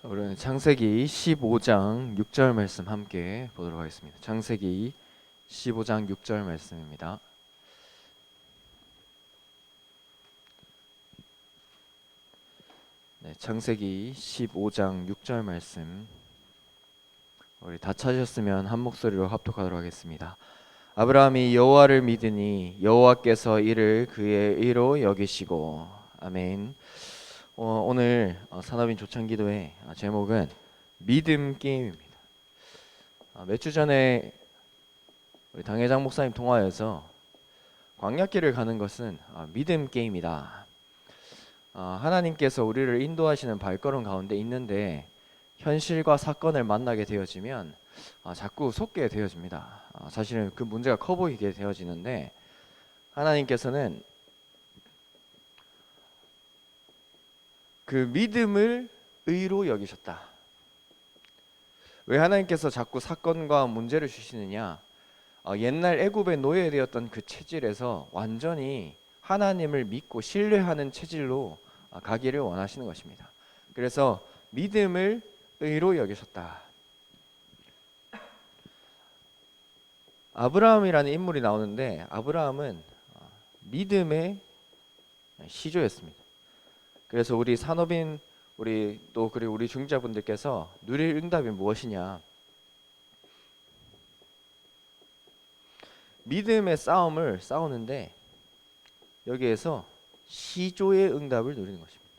우리는 창세기 15장 6절 말씀 함께 보도록 하겠습니다. 창세기 15장 6절 말씀입니다. 네, 창세기 15장 6절 말씀 우리 다 찾으셨으면 한 목소리로 합독하도록 하겠습니다. 아브라함이 여호와를 믿으니 여호와께서 이를 그의 의로 여기시고. 아멘. 오늘 산업인 조찬기도의 제목은 믿음 게임입니다. 몇 주 전에 우리 당회장 목사님 통화에서 광야길을 가는 것은 믿음 게임이다. 하나님께서 우리를 인도하시는 발걸음 가운데 있는데 현실과 사건을 만나게 되어지면 자꾸 속게 되어집니다. 사실은 그 문제가 커 보이게 되어지는데 하나님께서는 그 믿음을 의로 여기셨다. 왜 하나님께서 자꾸 사건과 문제를 주시느냐? 옛날 애굽에 노예되었던 그 체질에서 완전히 하나님을 믿고 신뢰하는 체질로 가기를 원하시는 것입니다. 그래서 믿음을 의로 여기셨다. 아브라함이라는 인물이 나오는데 아브라함은 믿음의 시조였습니다. 그래서 우리 산업인 그리고 우리 중자분들께서 누릴 응답이 무엇이냐? 믿음의 싸움을 싸우는데 여기에서 시조의 응답을 누리는 것입니다.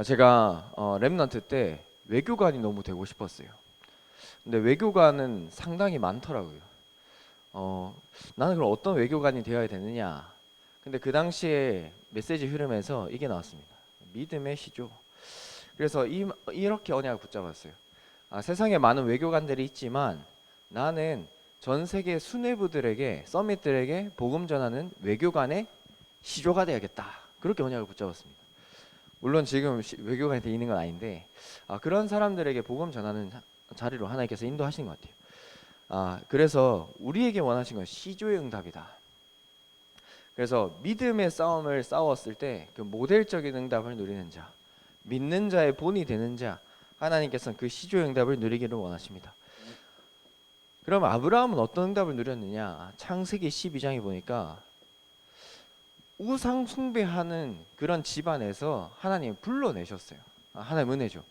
제가 렘넌트 때 외교관이 너무 되고 싶었어요. 근데 외교관은 상당히 많더라고요. 나는 그럼 어떤 외교관이 되어야 되느냐? 근데 그 당시에 메시지 흐름에서 이게 나왔습니다. 믿음의 시조. 그래서 이렇게 언약을 붙잡았어요. 세상에 많은 외교관들이 있지만 나는 전 세계 수뇌부들에게 서밋들에게 복음 전하는 외교관의 시조가 되야겠다. 그렇게 언약을 붙잡았습니다. 물론 지금 외교관이 되어 있는 건 아닌데 그런 사람들에게 복음 전하는 자리로 하나님께서 인도하시는 것 같아요. 그래서 우리에게 원하신 건 시조의 응답이다. 그래서 믿음의 싸움을 싸웠을 때 그 모델적인 응답을 누리는 자, 믿는 자의 본이 되는 자, 하나님께서는 그 시조의 응답을 누리기를 원하십니다. 그럼 아브라함은 어떤 응답을 누렸느냐? 창세기 12장에 보니까 우상 숭배하는 그런 집안에서 하나님 불러내셨어요. 하나님 은혜죠.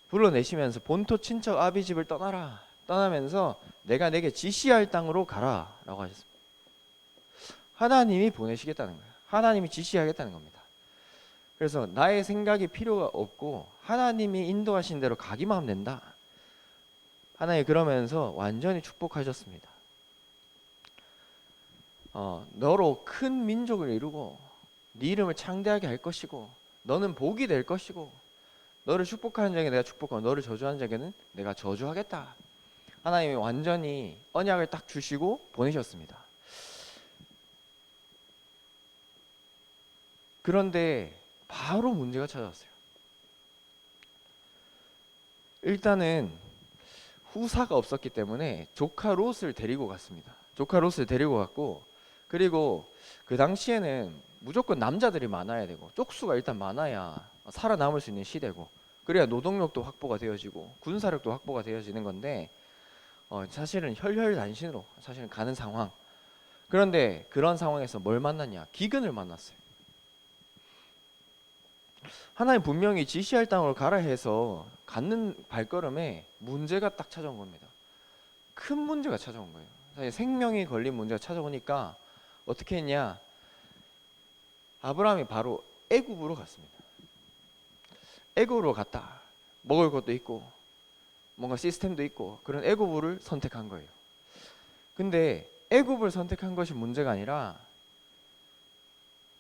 불러내시면서 본토 친척 아비 집을 떠나면서 내가 내게 지시할 땅으로 가라라고 하셨습니다. 하나님이 보내시겠다는 거예요. 하나님이 지시하겠다는 겁니다. 그래서 나의 생각이 필요가 없고 하나님이 인도하신 대로 가기만 하면 된다. 하나님 그러면서 완전히 축복하셨습니다. 너로 큰 민족을 이루고 네 이름을 창대하게 할 것이고 너는 복이 될 것이고 너를 축복하는 자에게 내가 축복하고 너를 저주하는 자에게는 내가 저주하겠다. 하나님이 완전히 언약을 딱 주시고 보내셨습니다. 그런데 바로 문제가 찾아왔어요. 일단은 후사가 없었기 때문에 조카 롯을 데리고 갔습니다. 조카 롯을 데리고 갔고 그리고 그 당시에는 무조건 남자들이 많아야 되고 쪽수가 일단 많아야 살아남을 수 있는 시대고 그래야 노동력도 확보가 되어지고 군사력도 확보가 되어지는 건데 사실은 혈혈단신으로 사실은 가는 상황. 그런데 그런 상황에서 뭘 만났냐? 기근을 만났어요. 하나님 분명히 지시할 땅으로 가라 해서 갖는 발걸음에 문제가 딱 찾아온 겁니다. 큰 문제가 찾아온 거예요. 사실 생명이 걸린 문제가 찾아오니까 어떻게 했냐? 아브라함이 바로 애굽으로 갔습니다. 애굽으로 갔다. 먹을 것도 있고 뭔가 시스템도 있고 그런 애굽을 선택한 거예요. 근데 애굽을 선택한 것이 문제가 아니라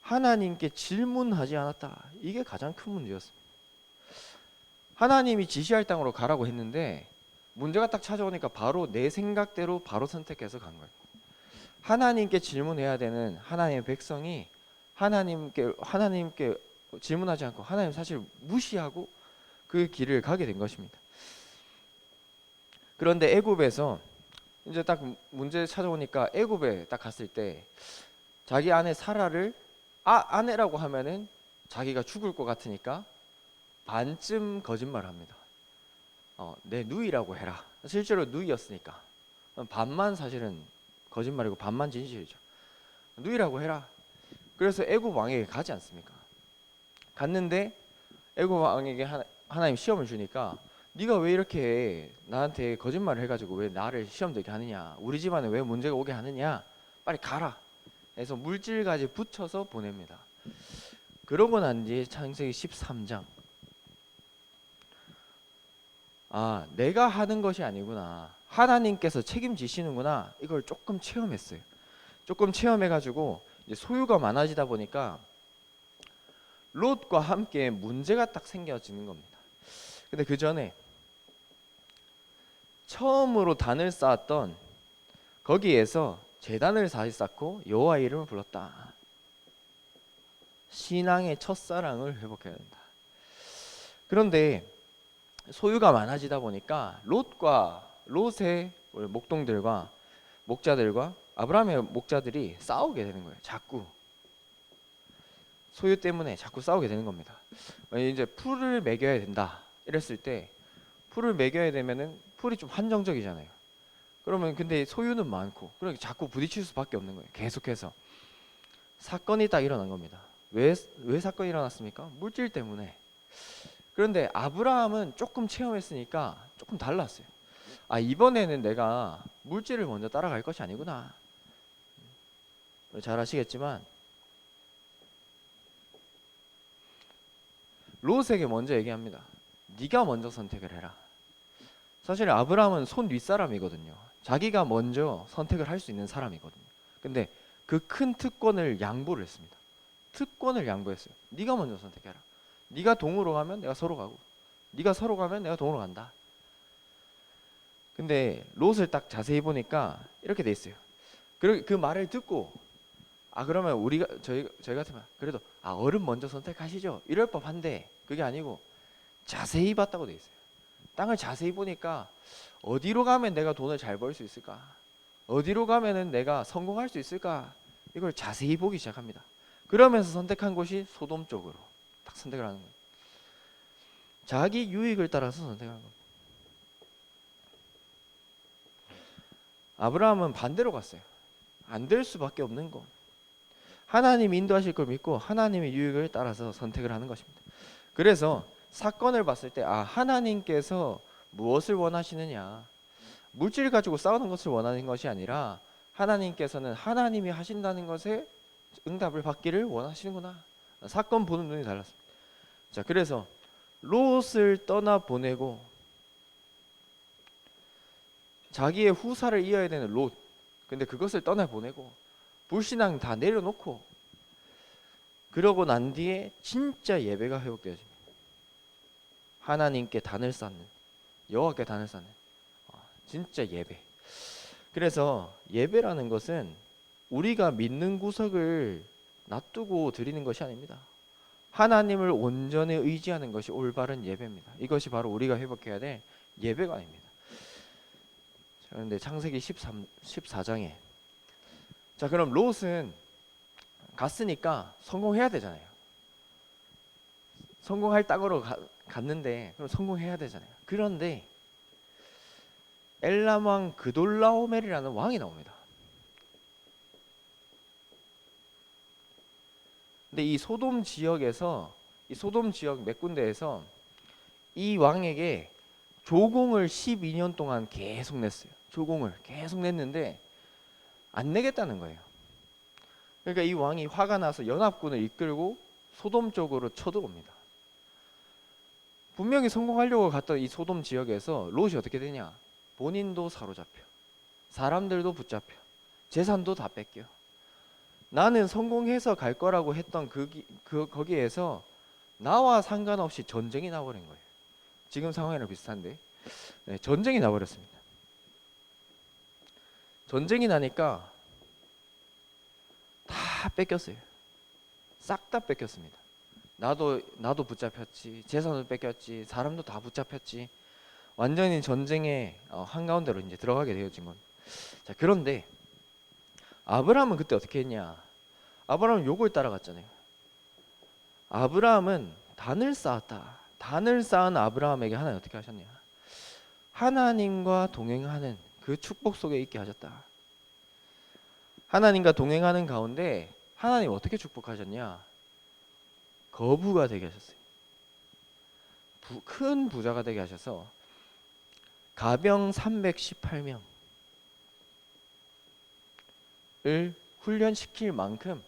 하나님께 질문하지 않았다. 이게 가장 큰 문제였습니다. 하나님이 지시할 땅으로 가라고 했는데 문제가 딱 찾아오니까 바로 내 생각대로 바로 선택해서 간 거예요. 하나님께 질문해야 되는 하나님의 백성이 하나님께 질문하지 않고 하나님 사실 무시하고 그 길을 가게 된 것입니다. 그런데 애굽에서 이제 딱 문제 찾아오니까 애굽에 딱 갔을 때 자기 아내 사라를 아내라고 하면은 자기가 죽을 것 같으니까 반쯤 거짓말을 합니다. 내 누이라고 해라. 실제로 누이였으니까 반만 사실은 거짓말이고 반만 진실이죠. 누이라고 해라. 그래서 애굽 왕에게 가지 않습니까? 갔는데 애굽 왕에게 하나님 시험을 주니까 네가 왜 이렇게 나한테 거짓말을 해가지고 왜 나를 시험 들게 하느냐, 우리 집안에 왜 문제가 오게 하느냐, 빨리 가라 해서 물질까지 붙여서 보냅니다. 그러고 난 뒤에 창세기 13장, 아 내가 하는 것이 아니구나, 하나님께서 책임지시는구나, 이걸 조금 체험했어요. 조금 체험해가지고 이제 소유가 많아지다 보니까 롯과 함께 문제가 딱 생겨지는 겁니다. 근데 그 전에 처음으로 단을 쌓았던 거기에서 제단을 쌓고 여호와 이름을 불렀다. 신앙의 첫사랑을 회복해야 된다. 그런데 소유가 많아지다 보니까 롯의 목동들과 목자들과 아브라함의 목자들이 싸우게 되는 거예요. 자꾸 소유 때문에 자꾸 싸우게 되는 겁니다. 이제 풀을 먹여야 된다 이랬을 때, 풀을 먹여야 되면은 풀이 좀 한정적이잖아요. 그러면 근데 소유는 많고, 그러니까 자꾸 부딪힐 수밖에 없는 거예요. 계속해서 사건이 딱 일어난 겁니다. 왜 사건이 일어났습니까? 물질 때문에. 그런데 아브라함은 조금 체험했으니까 조금 달랐어요. 아, 이번에는 내가 물질을 먼저 따라갈 것이 아니구나. 잘 아시겠지만 롯에게 먼저 얘기합니다. 네가 먼저 선택을 해라. 사실 아브라함은 손 윗사람이거든요. 자기가 먼저 선택을 할 수 있는 사람이거든요. 근데 그 큰 특권을 양보를 했습니다. 특권을 양보했어요. 네가 먼저 선택해라. 네가 동으로 가면 내가 서로 가고, 네가 서로 가면 내가 동으로 간다. 근데 롯을 딱 자세히 보니까 이렇게 돼 있어요. 그 말을 듣고 그러면 저희 같으면 그래도 어른 먼저 선택하시죠 이럴 법한데, 그게 아니고 자세히 봤다고 돼 있어요. 땅을 자세히 보니까 어디로 가면 내가 돈을 잘 벌 수 있을까, 어디로 가면은 내가 성공할 수 있을까, 이걸 자세히 보기 시작합니다. 그러면서 선택한 곳이 소돔 쪽으로 딱 선택을 하는 거예요. 자기 유익을 따라서 선택하는 겁니다. 아브라함은 반대로 갔어요. 안 될 수밖에 없는 거. 하나님 인도하실 걸 믿고 하나님의 유익을 따라서 선택을 하는 것입니다. 그래서 사건을 봤을 때 하나님께서 무엇을 원하시느냐, 물질 가지고 싸우는 것을 원하는 것이 아니라 하나님께서는 하나님이 하신다는 것에 응답을 받기를 원하시는구나. 사건 보는 눈이 달랐습니다. 자, 그래서 롯을 떠나 보내고 자기의 후사를 이어야 되는 롯, 근데 그것을 떠나 보내고 불신앙 다 내려놓고 그러고 난 뒤에 진짜 예배가 회복되어집니다. 하나님께 단을 쌓는, 여호와께 단을 쌓는 진짜 예배. 그래서 예배라는 것은 우리가 믿는 구석을 놔두고 드리는 것이 아닙니다. 하나님을 온전히 의지하는 것이 올바른 예배입니다. 이것이 바로 우리가 회복해야 될 예배가 아닙니다. 그런데 창세기 14장에 자, 그럼 롯은 갔으니까 성공해야 되잖아요. 성공할 땅으로 갔는데 그럼 성공해야 되잖아요. 그런데 엘람 왕 그돌라오멜이라는 왕이 나옵니다. 근데 이 소돔 지역 몇 군데에서 이 왕에게 조공을 12년 동안 계속 냈어요. 조공을 계속 냈는데 안 내겠다는 거예요. 그러니까 이 왕이 화가 나서 연합군을 이끌고 소돔 쪽으로 쳐들어옵니다. 분명히 성공하려고 갔던 이 소돔 지역에서 롯이 어떻게 되냐? 본인도 사로잡혀, 사람들도 붙잡혀, 재산도 다 뺏겨. 나는 성공해서 갈 거라고 했던 거기에서 나와 상관없이 전쟁이 나버린 거예요. 지금 상황이랑 비슷한데 전쟁이 나버렸습니다. 전쟁이 나니까 다 뺏겼어요. 싹 다 뺏겼습니다. 나도 붙잡혔지, 재산도 뺏겼지, 사람도 다 붙잡혔지. 완전히 전쟁의 한가운데로 이제 들어가게 되어진 겁니다. 자, 그런데 아브라함은 그때 어떻게 했냐? 아브라함은 요걸 따라갔잖아요. 아브라함은 단을 쌓았다. 단을 쌓은 아브라함에게 하나님 어떻게 하셨냐? 하나님과 동행하는 그 축복 속에 있게 하셨다. 하나님과 동행하는 가운데 하나님 어떻게 축복하셨냐? 거부가 되게 하셨어요. 큰 부자가 되게 하셔서 가병 318명을 훈련시킬 만큼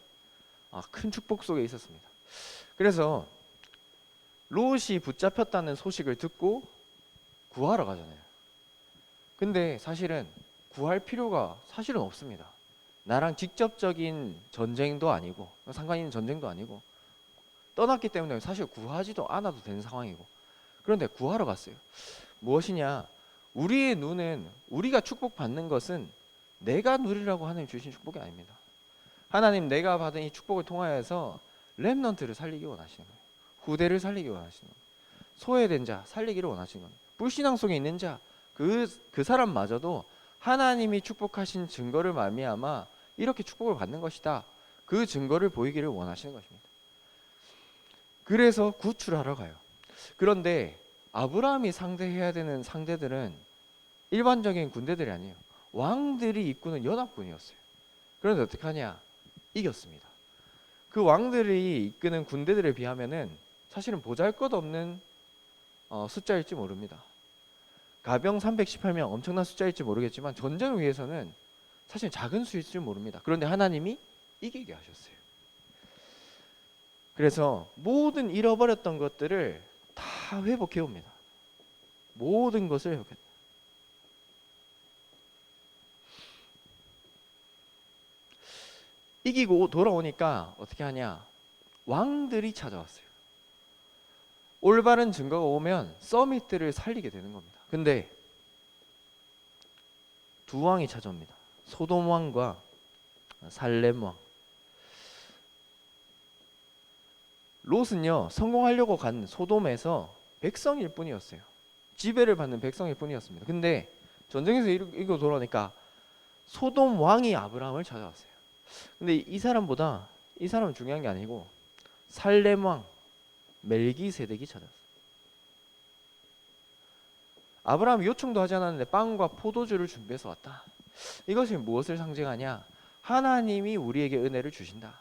큰 축복 속에 있었습니다. 그래서 롯이 붙잡혔다는 소식을 듣고 구하러 가잖아요. 근데 사실은 구할 필요가 사실은 없습니다. 나랑 직접적인 전쟁도 아니고 상관 있는 전쟁도 아니고 떠났기 때문에 사실 구하지도 않아도 되는 상황이고, 그런데 구하러 갔어요. 무엇이냐? 우리의 눈은 우리가 축복받는 것은 내가 누리라고 하나님 주신 축복이 아닙니다. 하나님 내가 받은 이 축복을 통하여서 렘넌트를 살리기 원하시는 거예요. 후대를 살리기 원하시는 거예요. 소외된 자 살리기를 원하시는 거예요. 불신앙 속에 있는 자, 그 사람마저도 하나님이 축복하신 증거를 말미암아 이렇게 축복을 받는 것이다, 그 증거를 보이기를 원하시는 것입니다. 그래서 구출하러 가요. 그런데 아브라함이 상대해야 되는 상대들은 일반적인 군대들이 아니에요. 왕들이 이끄는 연합군이었어요. 그런데 어떻게 하냐? 이겼습니다. 그 왕들이 이끄는 군대들에 비하면은 사실은 보잘것없는 숫자일지 모릅니다. 가병 318명 엄청난 숫자일지 모르겠지만 전쟁을 위해서는 사실 작은 수일지 모릅니다. 그런데 하나님이 이기게 하셨어요. 그래서 모든 잃어버렸던 것들을 다 회복해 옵니다. 모든 것을 회복했다. 이기고 돌아오니까 어떻게 하냐? 왕들이 찾아왔어요. 올바른 증거가 오면 서밋들을 살리게 되는 겁니다. 근데 두 왕이 찾아옵니다. 소돔 왕과 살렘 왕. 롯은요, 성공하려고 간 소돔에서 백성일 뿐이었어요. 지배를 받는 백성일 뿐이었습니다. 근데 전쟁에서 이기고 돌아오니까 소돔 왕이 아브라함을 찾아왔어요. 근데 이 사람은 중요한 게 아니고 살렘 왕 멜기세덱이 찾아왔어요. 아브라함이 요청도 하지 않았는데 빵과 포도주를 준비해서 왔다. 이것이 무엇을 상징하냐? 하나님이 우리에게 은혜를 주신다.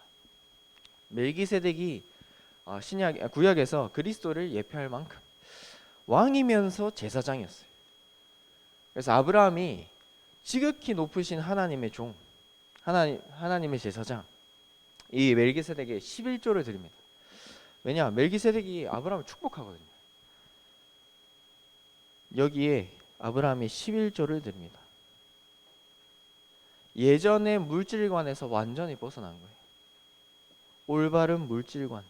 멜기세덱이 구약에서 그리스도를 예표할 만큼 왕이면서 제사장이었어요. 그래서 아브라함이 지극히 높으신 하나님의 종, 하나님의 제사장, 이 멜기세덱에게 11조를 드립니다. 왜냐? 멜기세덱이 아브라함을 축복하거든요. 여기에 아브라함이 11조를 드립니다. 예전의 물질관에서 완전히 벗어난 거예요. 올바른 물질관.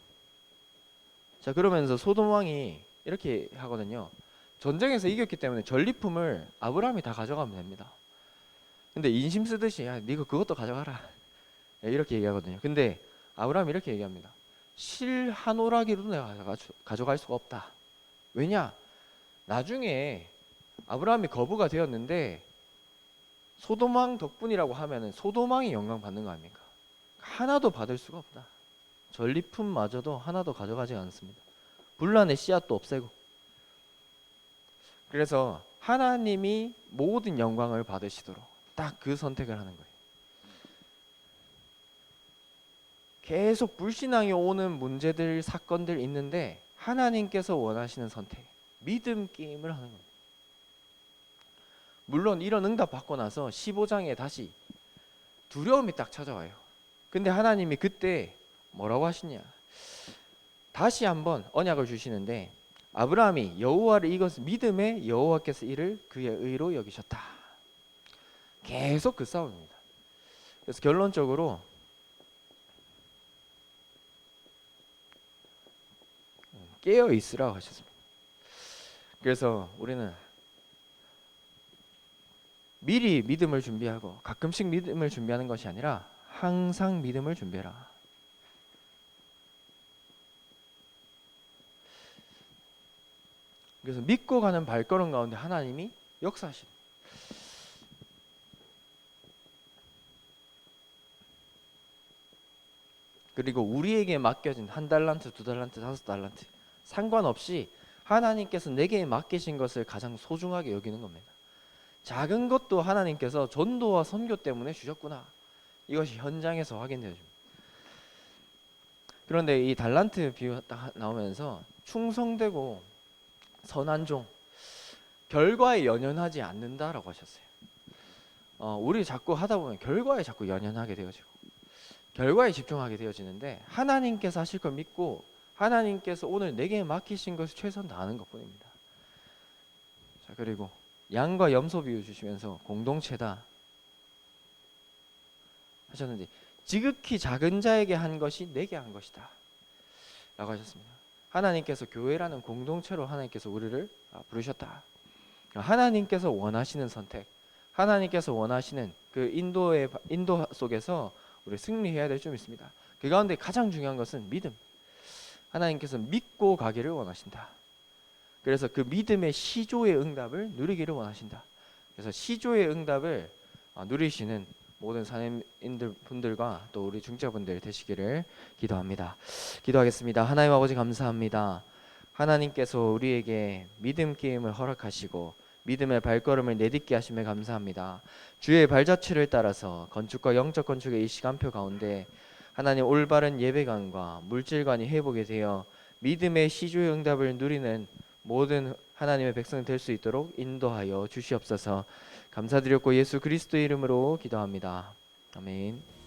자, 그러면서 소돔 왕이 이렇게 하거든요. 전쟁에서 이겼기 때문에 전리품을 아브라함이 다 가져가면 됩니다. 근데 인심 쓰듯이 야, 네가 그것도 가져가라, 이렇게 얘기하거든요. 근데 아브라함이 이렇게 얘기합니다. 실 한 오라기로도 내가 가져갈 수가 없다. 왜냐? 나중에 아브라함이 거부가 되었는데 소돔 왕 덕분이라고 하면은 소돔 왕이 영광 받는 거 아닙니까? 하나도 받을 수가 없다. 전리품마저도 하나도 가져가지 않습니다. 분란의 씨앗도 없애고. 그래서 하나님이 모든 영광을 받으시도록 딱 그 선택을 하는 거예요. 계속 불신앙이 오는 문제들, 사건들 있는데 하나님께서 원하시는 선택, 믿음 게임을 하는 겁니다. 물론 이런 응답 받고 나서 15장에 다시 두려움이 딱 찾아와요. 근데 하나님이 그때 뭐라고 하시냐? 다시 한번 언약을 주시는데 아브라함이 여호와를 이것을 믿음에 여호와께서 이를 그의 의로 여기셨다. 계속 그 싸움입니다. 그래서 결론적으로 깨어 있으라고 하셨습니다. 그래서 우리는 미리 믿음을 준비하고 가끔씩 믿음을 준비하는 것이 아니라 항상 믿음을 준비해라. 그래서 믿고 가는 발걸음 가운데 하나님이 역사하시는. 그리고 우리에게 맡겨진 한 달란트, 두 달란트, 다섯 달란트 상관없이 하나님께서 내게 맡기신 것을 가장 소중하게 여기는 겁니다. 작은 것도 하나님께서 전도와 선교 때문에 주셨구나. 이것이 현장에서 확인되어 줍니다. 그런데 이 달란트 비유 딱 나오면서 충성되고 선한 종, 결과에 연연하지 않는다라고 하셨어요. 우리 자꾸 하다 보면 결과에 자꾸 연연하게 되어지고 결과에 집중하게 되어지는데 하나님께서 하실 걸 믿고 하나님께서 오늘 내게 맡기신 것을 최선 다하는 것뿐입니다. 자, 그리고 양과 염소 비유 주시면서 공동체다 하셨는데 지극히 작은 자에게 한 것이 내게 한 것이다 라고 하셨습니다. 하나님께서 교회라는 공동체로 하나님께서 우리를 부르셨다. 하나님께서 원하시는 선택, 하나님께서 원하시는 그 인도 속에서 우리 승리해야 될 점 있습니다. 그 가운데 가장 중요한 것은 믿음. 하나님께서 믿고 가기를 원하신다. 그래서 그 믿음의 시조의 응답을 누리기를 원하신다. 그래서 시조의 응답을 누리시는 모든 사님인들 분들과 또 우리 중자분들 되시기를 기도합니다. 기도하겠습니다. 하나님 아버지 감사합니다. 하나님께서 우리에게 믿음 게임을 허락하시고 믿음의 발걸음을 내딛게 하심에 감사합니다. 주의 발자취를 따라서 건축과 영적 건축의 이 시간표 가운데 하나님 올바른 예배관과 물질관이 회복이 되어 믿음의 시조의 응답을 누리는 모든 하나님의 백성 될 수 있도록 인도하여 주시옵소서. 감사드렸고 예수 그리스도의 이름으로 기도합니다. 아멘.